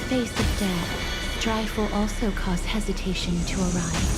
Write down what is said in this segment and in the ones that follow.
face of death, strife will also cause hesitation to arise.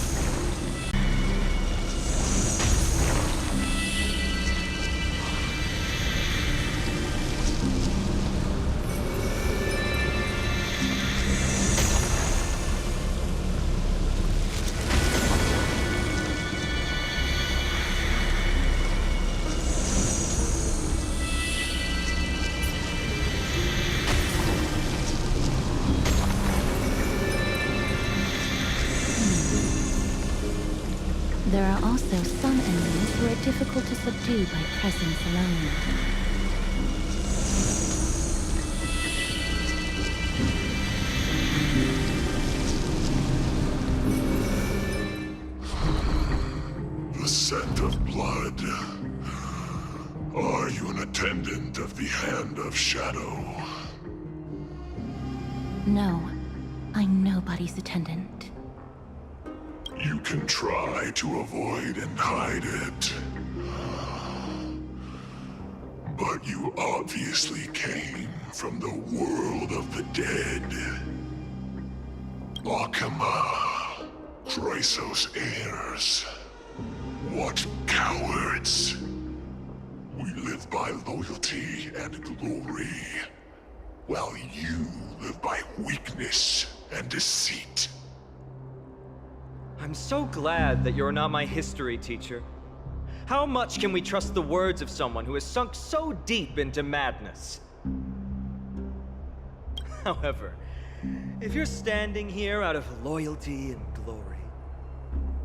There are also some enemies who are difficult to subdue by presence alone. The scent of blood. Are you an attendant of the Hand of Shadow? No, I'm nobody's attendant. You can try to avoid and hide it. But you obviously came from the world of the dead. Akama, Chrysos heirs. What cowards! We live by loyalty and glory, while you live by weakness and deceit. I'm so glad that you're not my history teacher. How much can we trust the words of someone who has sunk so deep into madness? However, if you're standing here out of loyalty and glory,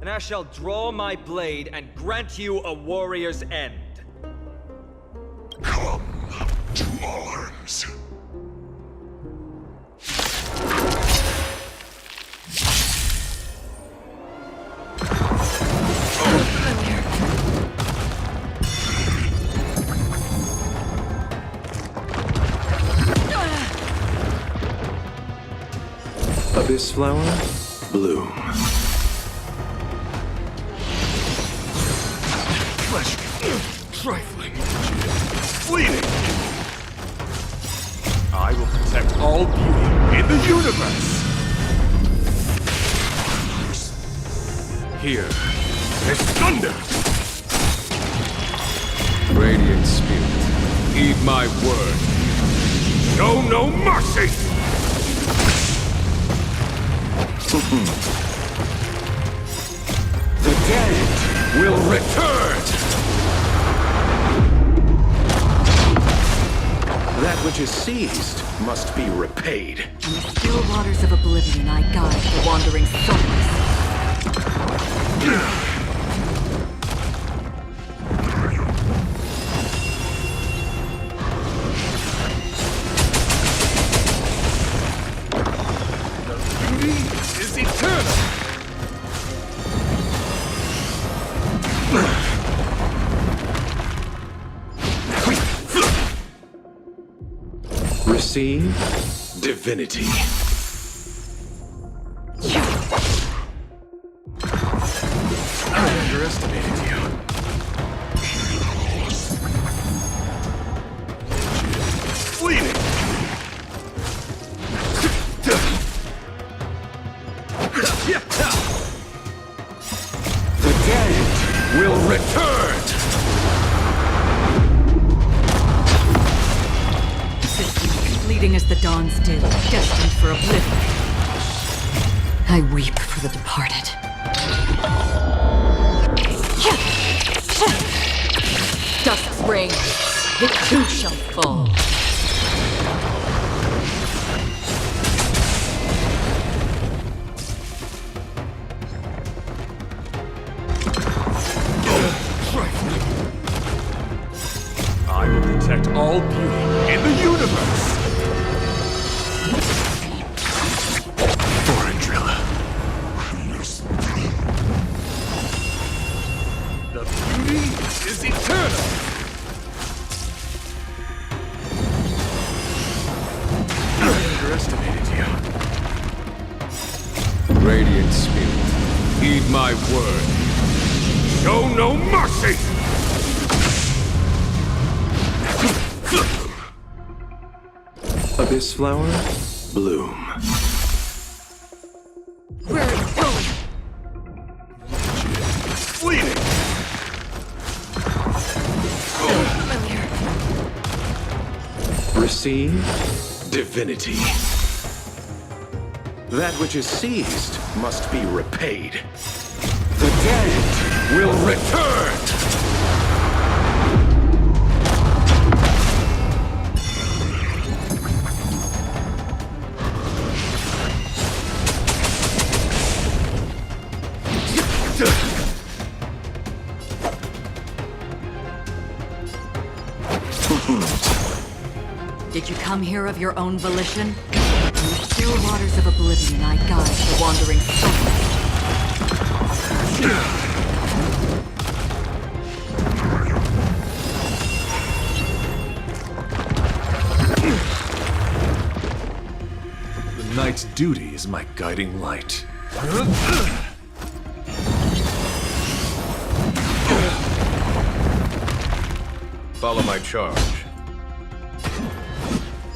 then I shall draw my blade and grant you a warrior's end. Come to arms. Abyss flower, bloom. Flesh, trifling, fleeting. I will protect all beauty in the universe. Here is thunder. Radiant spirit, heed my word. Show no mercy. The dead will return! That which is seized must be repaid. In the still waters of oblivion, I guide the wandering souls. Is eternal. Receive divinity. I underestimated you. Fleeting. The dead will return! Fleeting as the dawn's dew, destined for oblivion. I weep for the departed. Dusk's reign, it too shall fall. I will protect all beauty in the universe. The beauty is eternal. I underestimated you. Radiant spirit, heed my word. Show no mercy. Abyss flower, bloom. Where are you going? Fleeting! Familiar. Receive divinity. That which is seized must be repaid. The dead will return! Did you come here of your own volition? In the still waters of oblivion, I guide the wandering souls. The knight's duty is my guiding light. Follow my charge.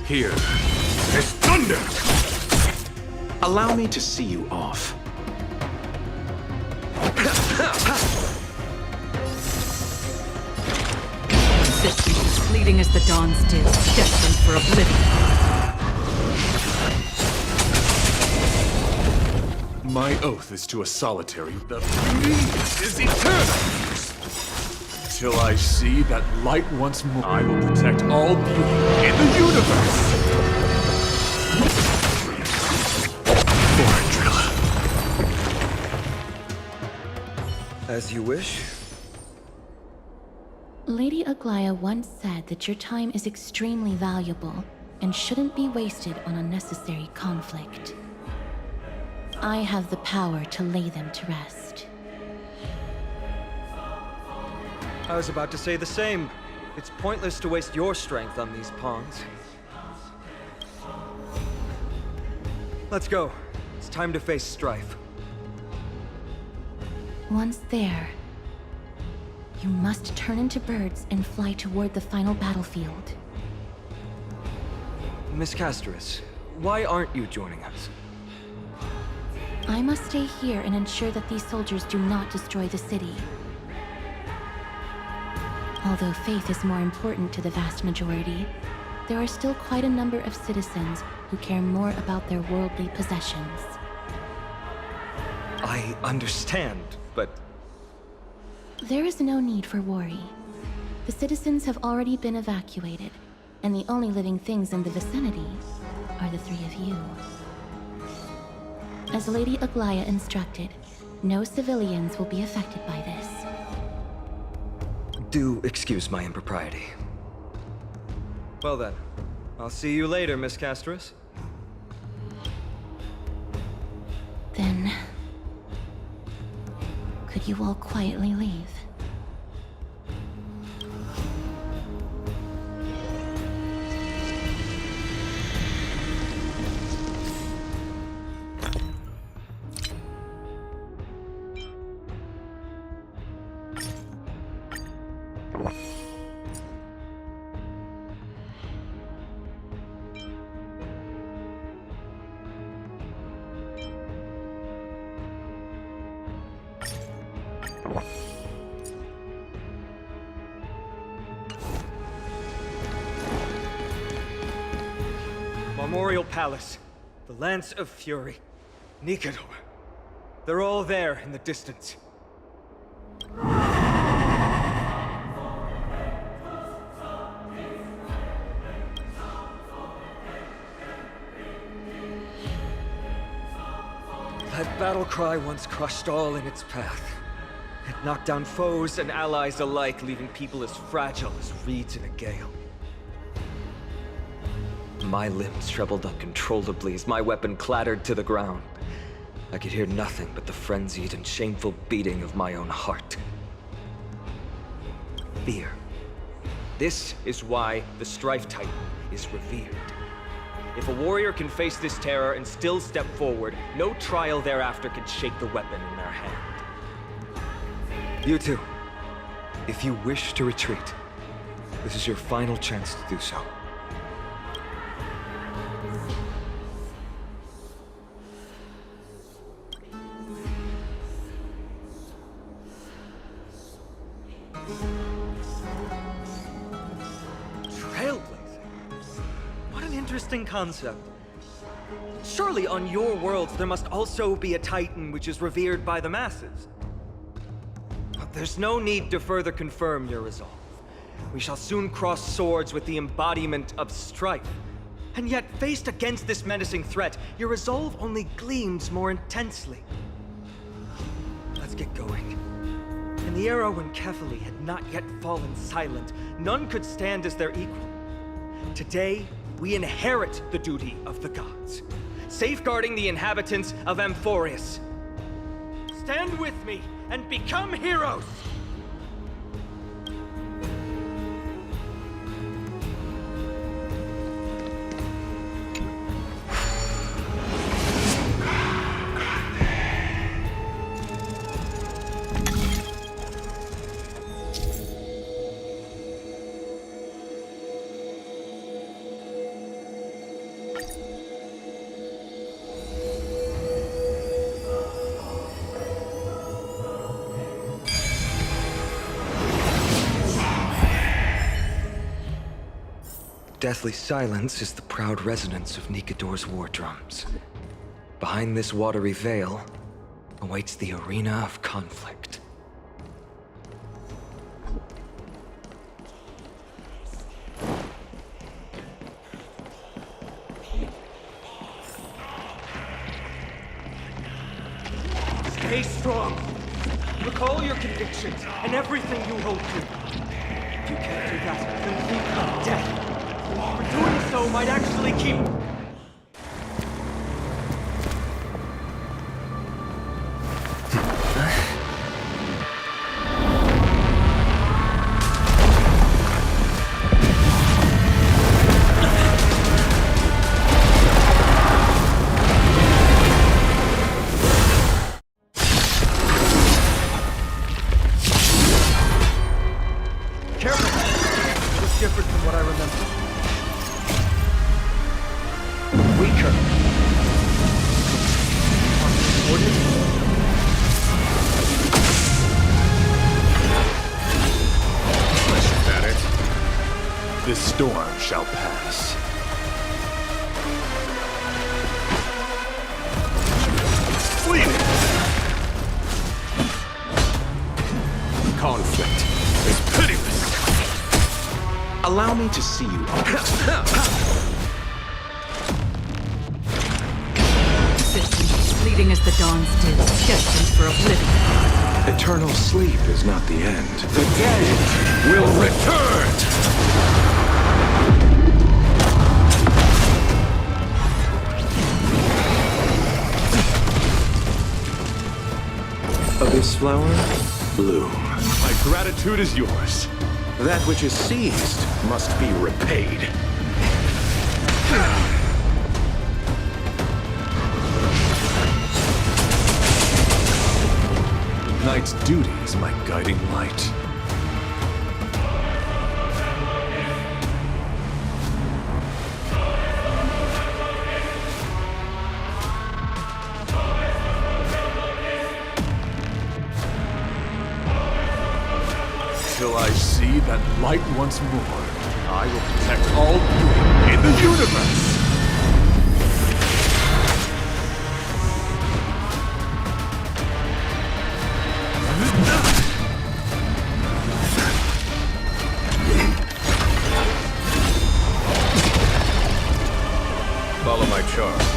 Here is thunder! Allow me to see you off. Existence is fleeting as the dawn's dew, destined for oblivion. My oath is to a solitary. The beauty is eternal! Till I see that light once more, I will protect all beauty in the universe! As you wish. Lady Aglaya once said that your time is extremely valuable and shouldn't be wasted on unnecessary conflict. I have the power to lay them to rest. I was about to say the same. It's pointless to waste your strength on these pawns. Let's go. It's time to face strife. Once there, you must turn into birds and fly toward the final battlefield. Miss Casterus, why aren't you joining us? I must stay here and ensure that these soldiers do not destroy the city. Although faith is more important to the vast majority, there are still quite a number of citizens who care more about their worldly possessions. I understand, but... There is no need for worry. The citizens have already been evacuated, and the only living things in the vicinity are the three of you. As Lady Aglaya instructed, no civilians will be affected by this. Do excuse my impropriety. Well then, I'll see you later, Miss Casterus. Then... could you all quietly leave? Memorial Palace, the Lance of Fury, Nikador. They're all there in the distance. That battle cry once crushed all in its path. It knocked down foes and allies alike, leaving people as fragile as reeds in a gale. My limbs trembled uncontrollably as my weapon clattered to the ground. I could hear nothing but the frenzied and shameful beating of my own heart. Fear. This is why the Strife Titan is revered. If a warrior can face this terror and still step forward, no trial thereafter can shake the weapon in their hand. You two, if you wish to retreat, this is your final chance to do so. interesting concept. Surely on your worlds there must also be a titan which is revered by the masses. But there's no need to further confirm your resolve. We shall soon cross swords with the embodiment of strife. And yet, faced against this menacing threat, your resolve only gleams more intensely. Let's get going. In the era when Kefali had not yet fallen silent, none could stand as their equal. Today, we inherit the duty of the gods, safeguarding the inhabitants of Amphorius. Stand with me and become heroes! Deathly silence is the proud resonance of Nikador's war drums. Behind this watery veil awaits the arena of conflict. Stay strong! Recall your convictions and everything you hold to. If you can't do that, then think of death. For doing so might actually keep... Careful! It was different from what I remember. Weaker. Is that it? This storm shall pass. Fleeting! Conflict is pitiless. Allow me to see you. Fleeting as the dawn's dew, destined for oblivion. Eternal sleep is not the end. The dead will return! This flower, bloom. My gratitude is yours. That which is seized must be repaid. Knight's duty is my guiding light. Till I see that light once more, I will protect all beauty in the universe! Follow my charge.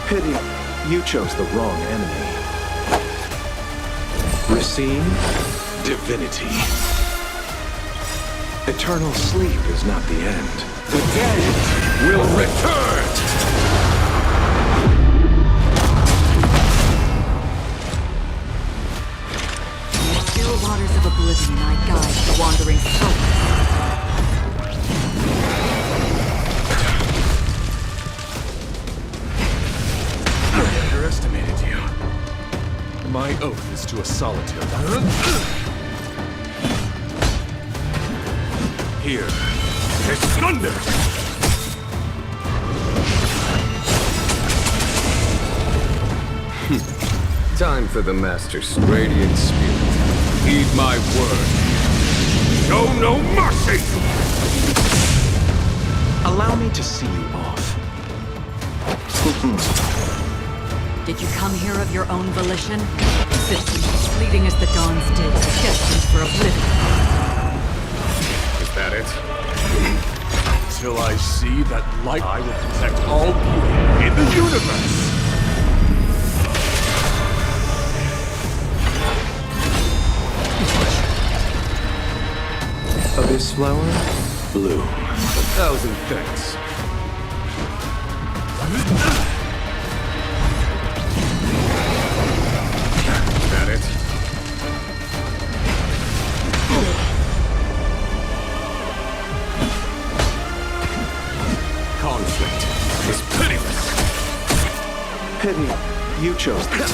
Pity, you chose the wrong enemy. Racine, divinity. Eternal sleep is not the end. The dead will return! In the still waters of oblivion, I guide the wandering soul. Underestimated you. My oath is to a solitary. Here is thunder! Time for the Master's radiant spirit. Heed my word. Show no mercy! Allow me to see you off. Did you come here of your own volition? Existence, fleeting as the dawns did, destined for oblivion. Is that it? Till I see that light, I will protect all beauty in the universe! Abyss flower, bloom. 1,000 thanks. Is that it? Conflict is pitiless. Pity, you chose this.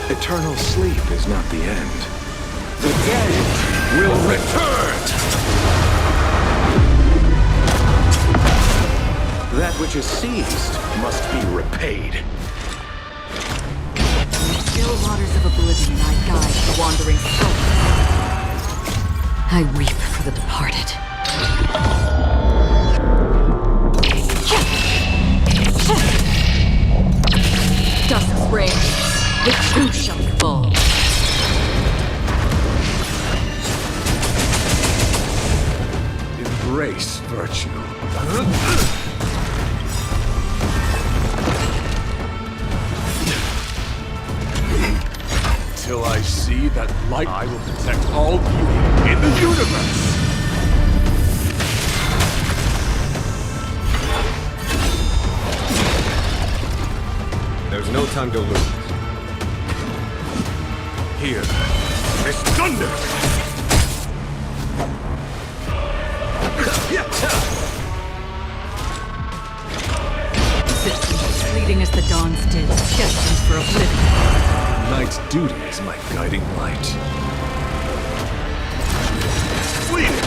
Eternal sleep is not the end. The dead will return! That which is seized must be repaid. In the still waters of oblivion, I guide the wandering souls. I weep for the departed. Dusk reigns, the two shall fall. Embrace virtue. Till I see that light, I will protect all beauty in the universe! There's no time to lose. Here is thunder! Existence, fleeting as the dawns did, destined for oblivion. Knight's duty is my guiding light. Fleeting!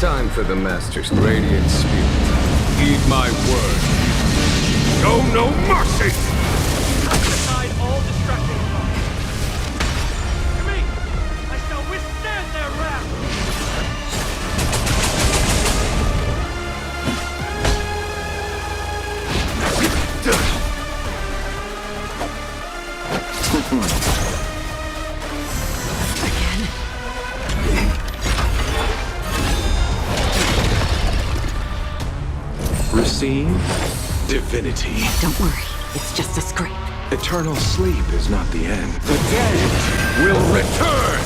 Time for the Master's radiant spirit. Heed my word. Show no mercy! Aside all distracting thoughts. To me, I shall withstand their wrath. Receive divinity. Don't worry, it's just a scrape. Eternal sleep is not the end. The dead will return!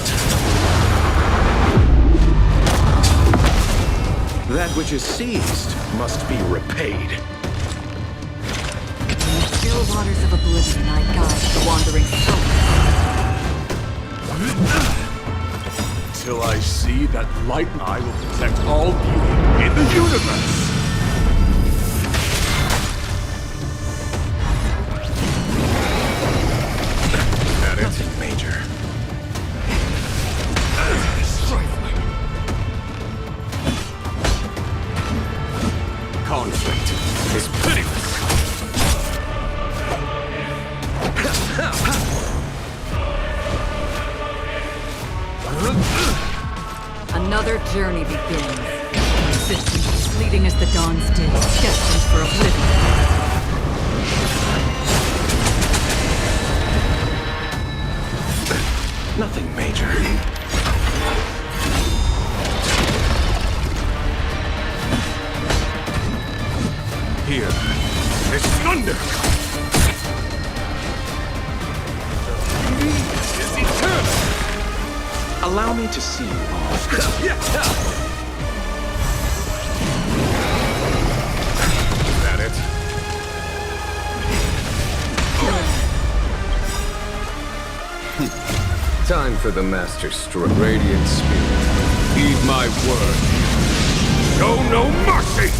That which is seized must be repaid. In the still waters of oblivion, I guide the wandering souls. Till I see that light, I will protect all beauty in the universe! Nothing major. Conflict is pitiless. Another journey begins. Existence, fleeting as the dawns did, destined for oblivion. Nothing major. Here is thunder! Beauty is eternal! Allow me to see you off. Is that it? Time for the Master's radiant spirit. Heed my word. Show no mercy!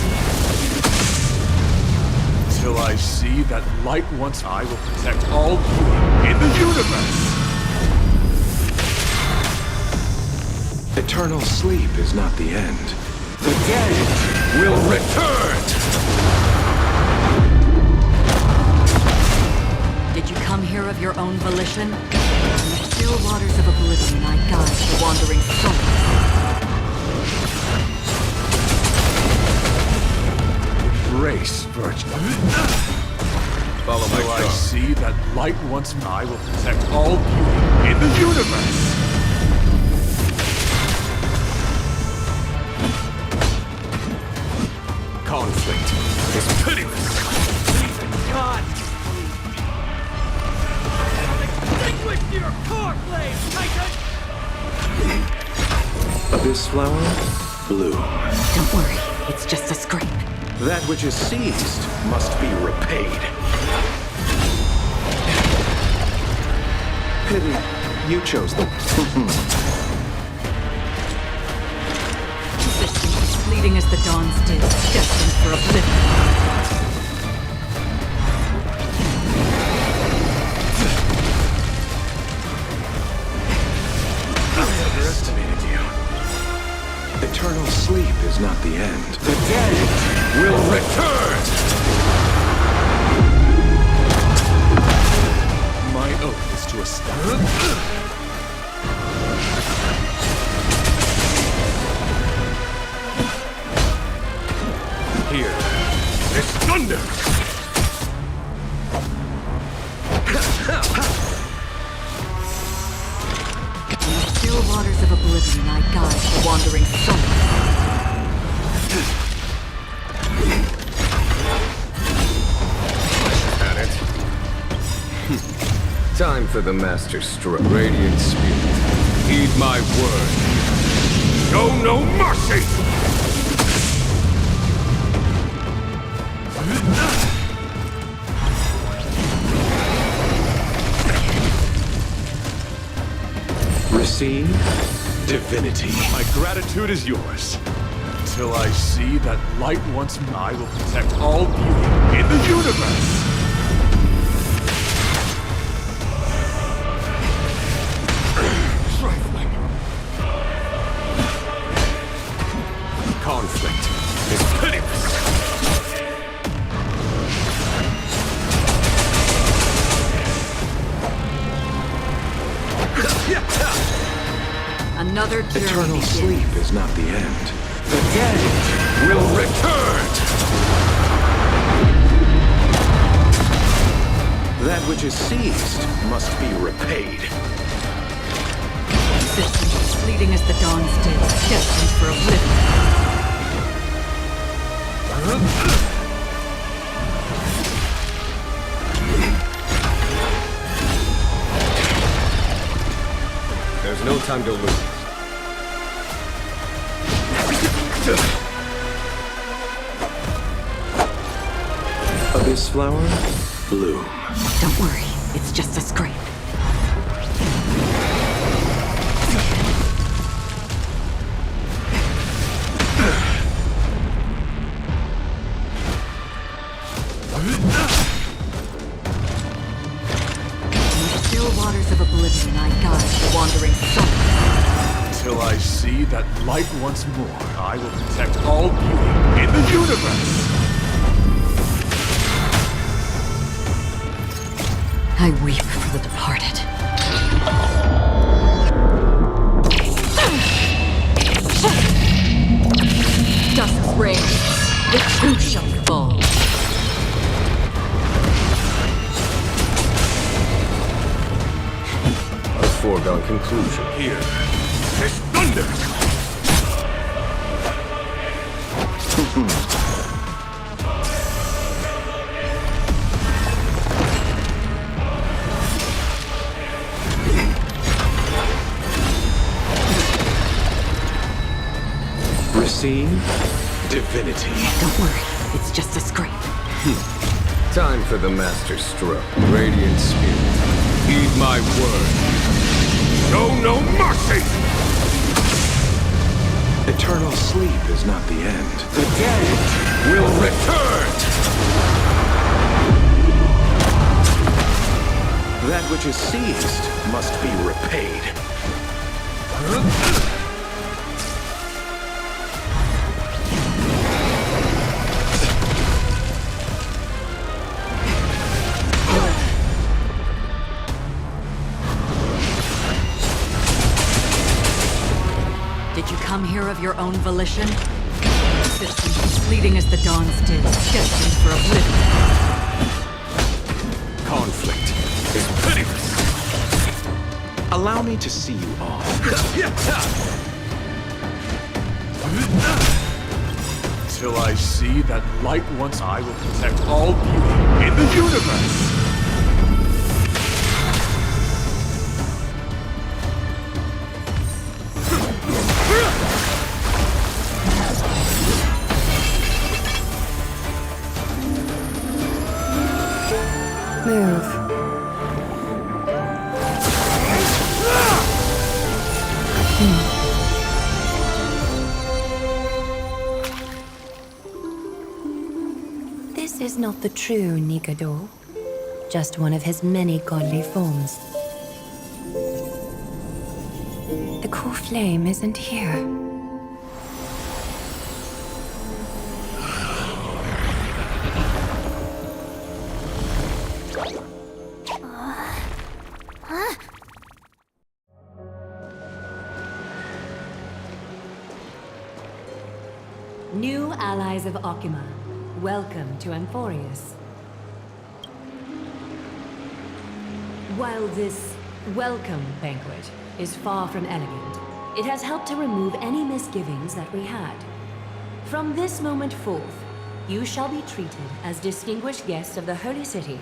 Till I see that light once, I will protect all beauty in the universe! Eternal sleep is not the end. The dead will return! of your own volition? In the still waters of oblivion, I guide the wandering soul. Embrace virtue. Follow my Till I star. see that light once more, I will protect all beauty in the universe. Conflict is pitiless. God! Extinguish your core flame, Titan! Abyss flower, bloom. Don't worry, it's just a scrape. That which is seized must be repaid. Pity, you chose the... Existence fleeting as the dawn's dew, destined for oblivion. I underestimated you. Eternal sleep is not the end. The dead will return! My oath is to establish. Here is thunder! In the still waters of oblivion, I guide the wandering soul. At it. Time for the master stroke. Radiant spirit, heed my word. Show no mercy! Receive divinity. My gratitude is yours. Until I see that light once more, I will protect all beauty in the universe. Trifling. Conflict is pitiless. Another journey Eternal begins. sleep is not the end. The dead will return! That which is seized must be repaid. Existence fleeting as the dawn's dew, destined for oblivion. There's no time to lose. Abyss flower, bloom. Don't worry, it's just a scrape. In the still waters of oblivion, I guide the wandering soul. Until I see that light once more, I will protect all beauty in the universe. I weep for the departed. Dusk reigns, the truth shall fall. A foregone conclusion. Here is thunder! Receive divinity. Don't worry, it's just a scrape. Time for the master stroke. Radiant spirit, heed my word. Show no mercy! Eternal sleep is not the end. The dead will return! That which is seized must be repaid. of your own volition? Existence fleeting as the dawn's dim, destined for oblivion. Conflict is pitiless. Allow me to see you off. Till I see that light once I will protect all beauty in the universe. Move. This is not the true Nikador, just one of his many godly forms. The core flame isn't here. New allies of Okima, welcome to Amphorius. While this welcome banquet is far from elegant, it has helped to remove any misgivings that we had. From this moment forth, you shall be treated as distinguished guests of the Holy City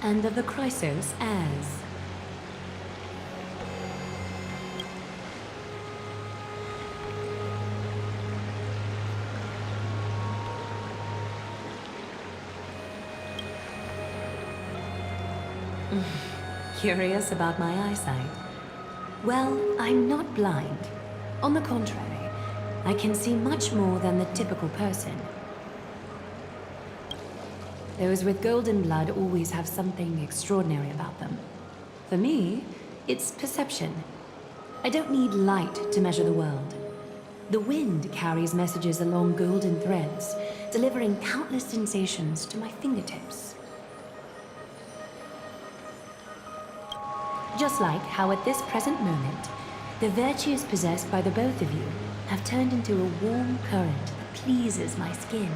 and of the Chrysos as... Curious about my eyesight? Well, I'm not blind. On the contrary, I can see much more than the typical person. Those with golden blood always have something extraordinary about them. For me, it's perception. I don't need light to measure the world. The wind carries messages along golden threads, delivering countless sensations to my fingertips. Just like how at this present moment, the virtues possessed by the both of you have turned into a warm current that pleases my skin.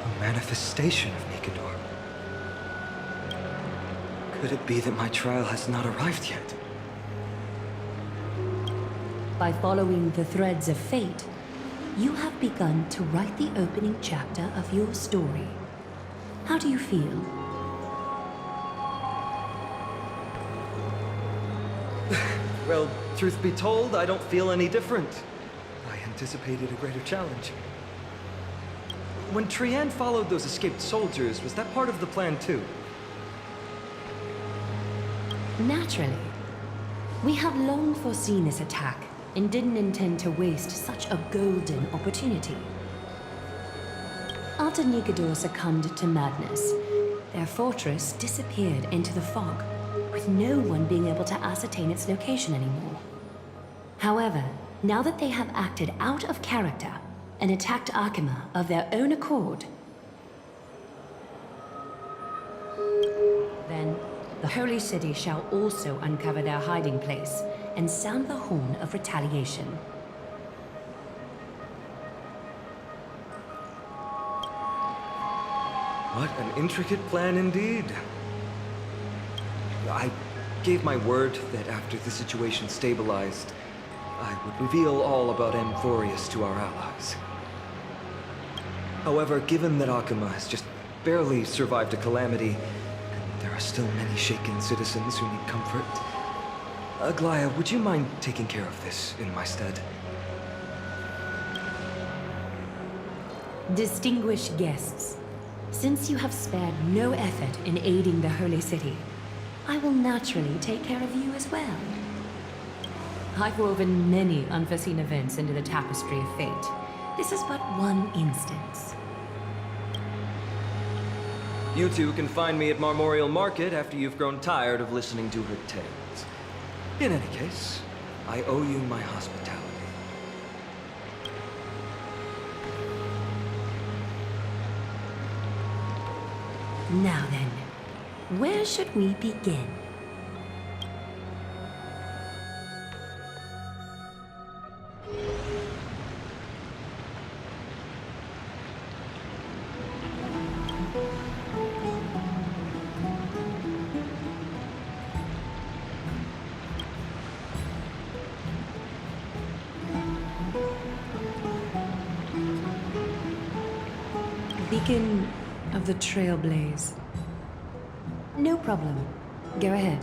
A manifestation of Nikador. Could it be that my trial has not arrived yet? By following the threads of fate, you have begun to write the opening chapter of your story. How do you feel? Well, truth be told, I don't feel any different. I anticipated a greater challenge. When Trian followed those escaped soldiers, was that part of the plan too? Naturally. We have long foreseen this attack and didn't intend to waste such a golden opportunity. After Nikador succumbed to madness, their fortress disappeared into the fog, with no one being able to ascertain its location anymore. However, now that they have acted out of character and attacked Akima of their own accord, then the Holy City shall also uncover their hiding place and sound the horn of retaliation. What an intricate plan indeed. I gave my word that after the situation stabilized, I would reveal all about Amphorius to our allies. However, given that Akima has just barely survived a calamity, there are still many shaken citizens who need comfort. Aglaya, would you mind taking care of this in my stead? Distinguished guests, since you have spared no effort in aiding the Holy City, I will naturally take care of you as well. I've woven many unforeseen events into the tapestry of fate. This is but one instance. You two can find me at Marmorial Market after you've grown tired of listening to her tales. In any case, I owe you my hospitality. Now then, where should we begin? Beacon of the Trailblaze. No problem. Go ahead.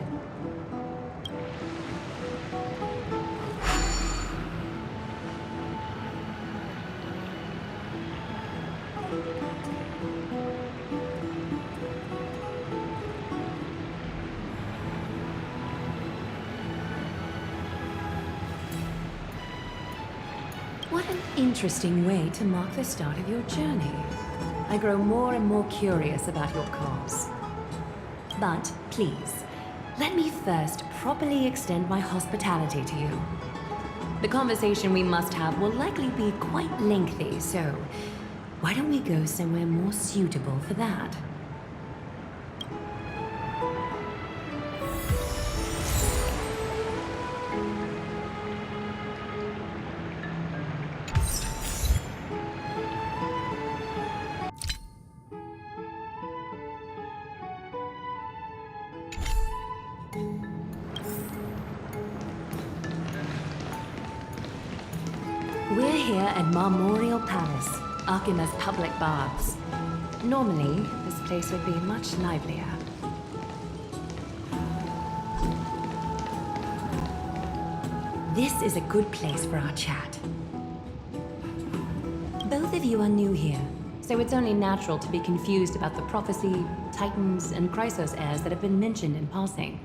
What an interesting way to mark the start of your journey. I grow more and more curious about your cause. But please, let me first properly extend my hospitality to you. The conversation we must have will likely be quite lengthy, so why don't we go somewhere more suitable for that? We're here at Memorial Palace, Archima's public baths. Normally, this place would be much livelier. This is a good place for our chat. Both of you are new here, so it's only natural to be confused about the prophecy, titans, and Chrysos heirs that have been mentioned in passing.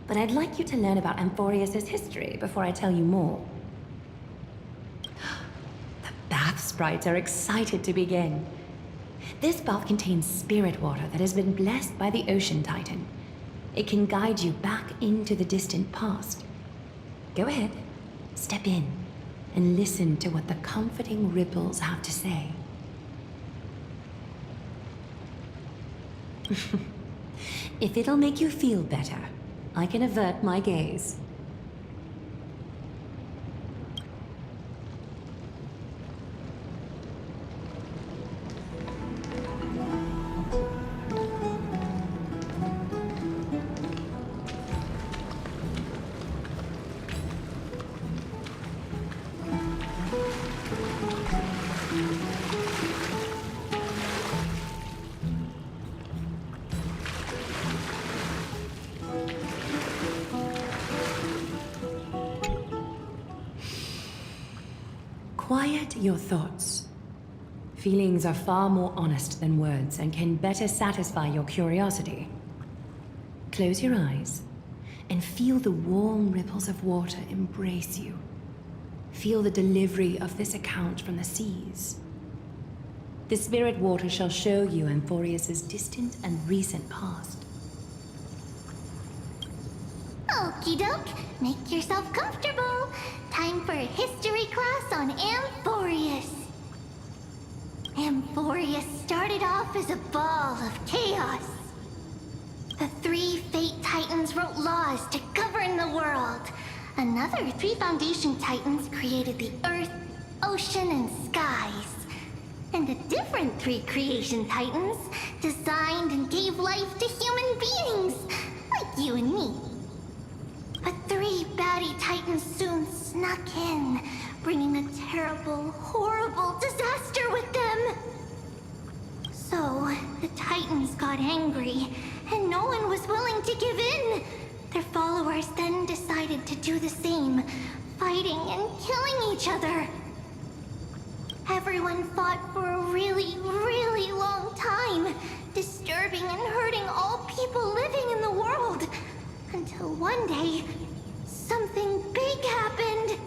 But I'd like you to learn about Amphorius' history before I tell you more. Bath sprites are excited to begin. This bath contains spirit water that has been blessed by the Ocean Titan. It can guide you back into the distant past. Go ahead, step in, and listen to what the comforting ripples have to say. If it'll make you feel better, I can avert my gaze. Quiet your thoughts. Feelings are far more honest than words and can better satisfy your curiosity. Close your eyes and feel the warm ripples of water embrace you. Feel the delivery of this account from the seas. The spirit water shall show you Amphorius' distant and recent past. Okie doke, make yourself comfortable. Time for a history class on Amphorius. Amphorius started off as a ball of chaos. The 3 Fate Titans wrote laws to govern the world. Another 3 Foundation Titans created the Earth, Ocean, and Skies. And a different 3 Creation Titans designed and gave life to human beings, like you and me. But 3 baddie Titans soon snuck in, bringing a terrible, horrible disaster with them. So, the Titans got angry, and no one was willing to give in. Their followers then decided to do the same, fighting and killing each other. Everyone fought for a really, really long time, disturbing and hurting all people living in the world. Until one day, something big happened.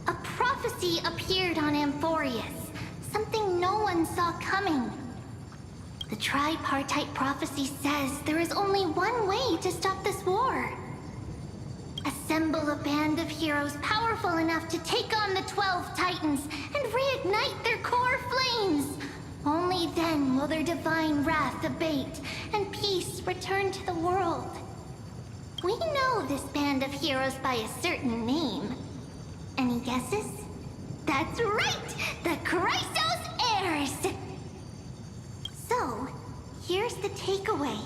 A prophecy appeared on Amphorius, something no one saw coming. The tripartite prophecy says there is only one way to stop this war. Assemble a band of heroes powerful enough to take on the 12 Titans and reignite their core flames. Only then will their divine wrath abate and peace return to the world. We know this band of heroes by a certain name. Any guesses? That's right! The Chrysos Heirs! So, here's the takeaway.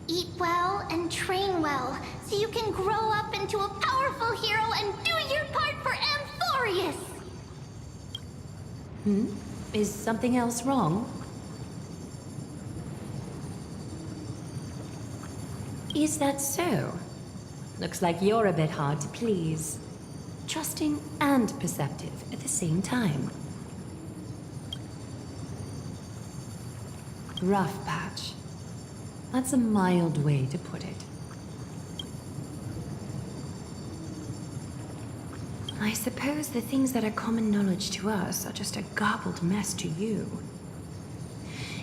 Eat well and train well, so you can grow up into a powerful hero and do your part for Amphorius! Is something else wrong? Is that so? Looks like you're a bit hard to please. Trusting and perceptive at the same time. Rough patch. That's a mild way to put it. I suppose the things that are common knowledge to us are just a garbled mess to you.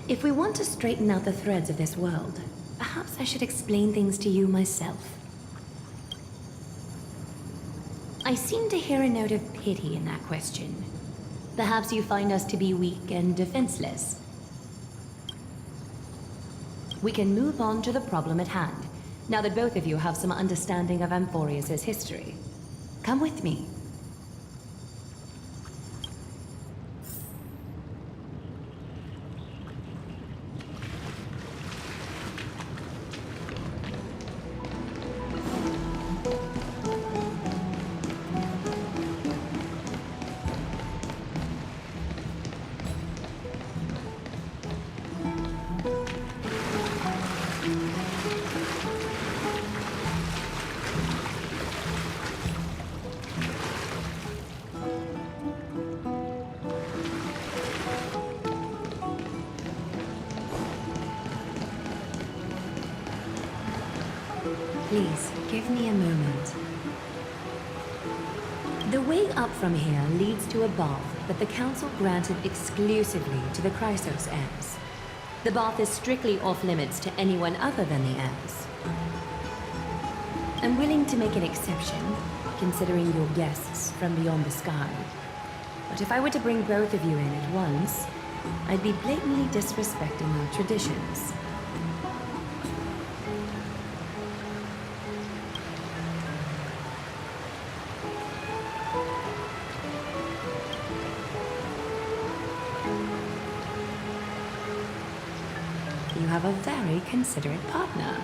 If we want to straighten out the threads of this world, perhaps I should explain things to you myself. I seem to hear a note of pity in that question. Perhaps you find us to be weak and defenseless. We can move on to the problem at hand, now that both of you have some understanding of Amphorius' history. Come with me. Please, give me a moment. The way up from here leads to a bath that the Council granted exclusively to the Chrysos heirs. The bath is strictly off-limits to anyone other than the heirs. I'm willing to make an exception, considering your guests from beyond the sky. But if I were to bring both of you in at once, I'd be blatantly disrespecting our traditions. You have a very considerate partner.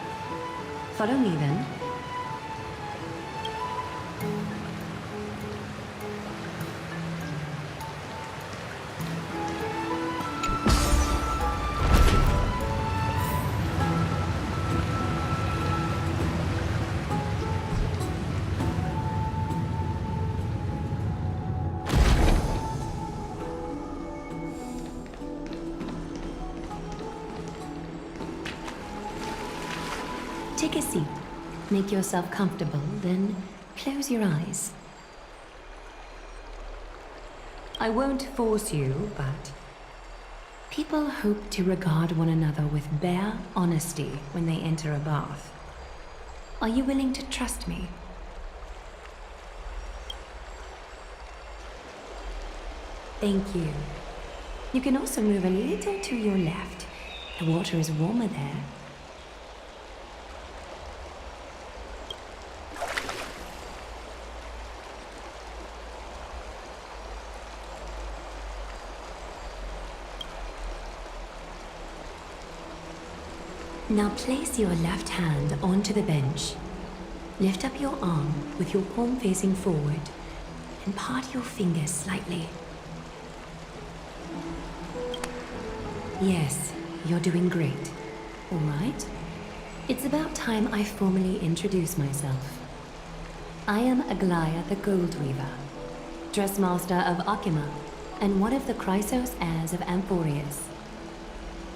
Follow me then. Take a seat. Make yourself comfortable, then close your eyes. I won't force you, but people hope to regard one another with bare honesty when they enter a bath. Are you willing to trust me? Thank you. You can also move a little to your left. The water is warmer there. Now place your left hand onto the bench. Lift up your arm with your palm facing forward and part your fingers slightly. Yes, you're doing great. All right. It's about time I formally introduce myself. I am Aglaya the Gold Weaver, Dressmaster of Akima, and one of the Chrysos heirs of Amphorius.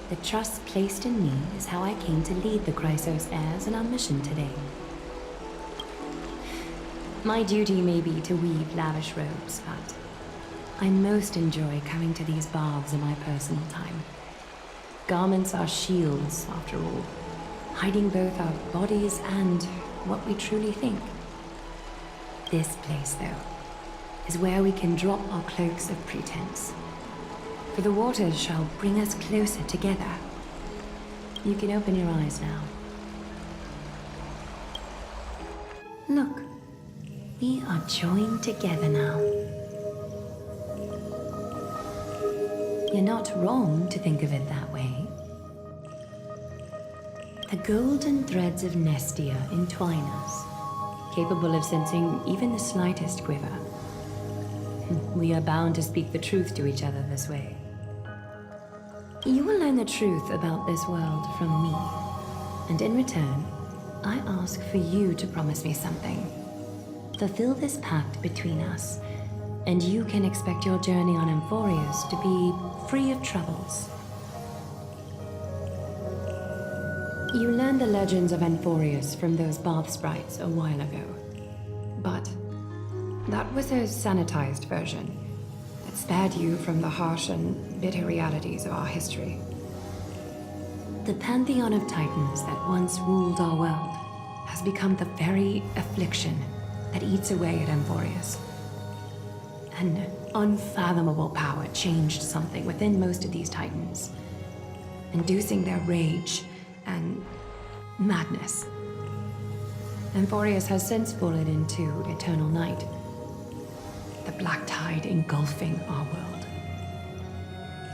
The trust placed in me is how I came to lead the Chrysos heirs in our mission today. My duty may be to weave lavish robes, but I most enjoy coming to these baths in my personal time. Garments are shields, after all, hiding both our bodies and what we truly think. This place, though, is where we can drop our cloaks of pretense. For the waters shall bring us closer together. You can open your eyes now. Look, we are joined together now. You're not wrong to think of it that way. The golden threads of Nestia entwine us, capable of sensing even the slightest quiver. We are bound to speak the truth to each other this way. You will learn the truth about this world from me, and in return, I ask for you to promise me something. Fulfill this pact between us, and you can expect your journey on Amphorius to be free of troubles. You learned the legends of Amphorius from those bath sprites a while ago. But that was a sanitized version that spared you from the harsh and bitter realities of our history. The pantheon of titans that once ruled our world has become the very affliction that eats away at Amphorius. An unfathomable power changed something within most of these titans, inducing their rage and madness. Amphorius has since fallen into eternal night, the black tide engulfing our world.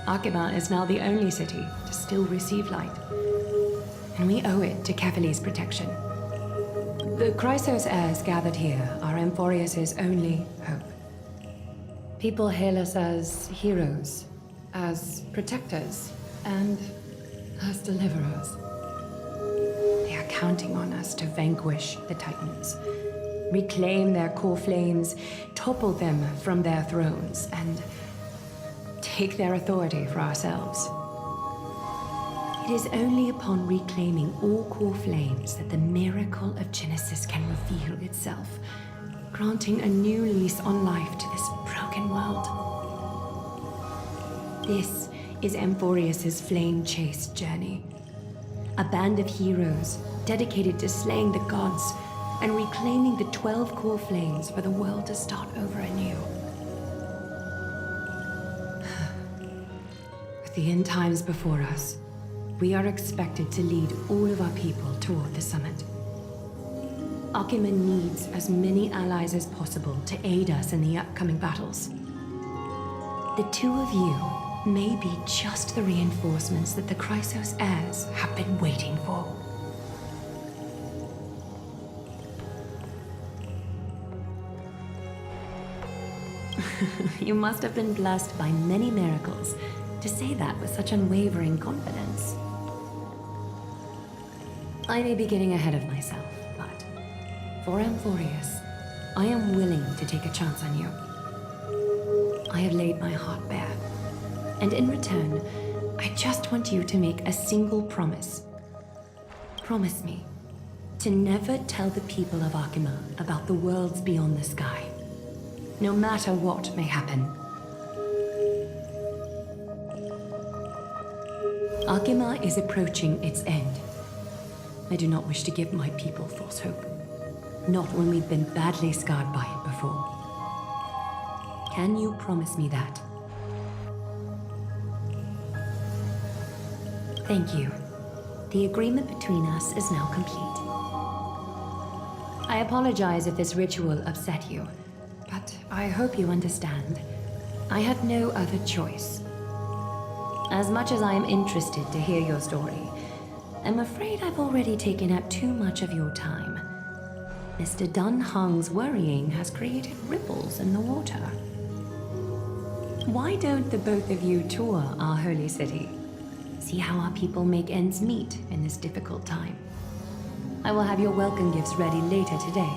Arkema is now the only city to still receive light, and we owe it to Kefali's protection. The Chrysos heirs gathered here are Amphorius' only hope. People hail us as heroes, as protectors, and as deliverers. They are counting on us to vanquish the Titans, reclaim their core flames, topple them from their thrones, and take their authority for ourselves. It is only upon reclaiming all core flames that the miracle of Genesis can reveal itself, granting a new lease on life to this broken world. This is Amphorius' flame-chased journey. A band of heroes dedicated to slaying the gods and reclaiming the 12 core flames for the world to start over anew. With the end times before us, we are expected to lead all of our people toward the summit. Arkema needs as many allies as possible to aid us in the upcoming battles. The two of you may be just the reinforcements that the Chrysos heirs have been waiting for. You must have been blessed by many miracles to say that with such unwavering confidence. I may be getting ahead of myself, but for Amphorius, I am willing to take a chance on you. I have laid my heart bare, and in return, I just want you to make a single promise. Promise me to never tell the people of Arkema about the worlds beyond the sky, no matter what may happen. Arkema is approaching its end. I do not wish to give my people false hope. Not when we've been badly scarred by it before. Can you promise me that? Thank you. The agreement between us is now complete. I apologize if this ritual upset you, but I hope you understand. I had no other choice. As much as I am interested to hear your story, I'm afraid I've already taken up too much of your time. Mr. Dun Hong's worrying has created ripples in the water. Why don't the both of you tour our holy city? See how our people make ends meet in this difficult time. I will have your welcome gifts ready later today.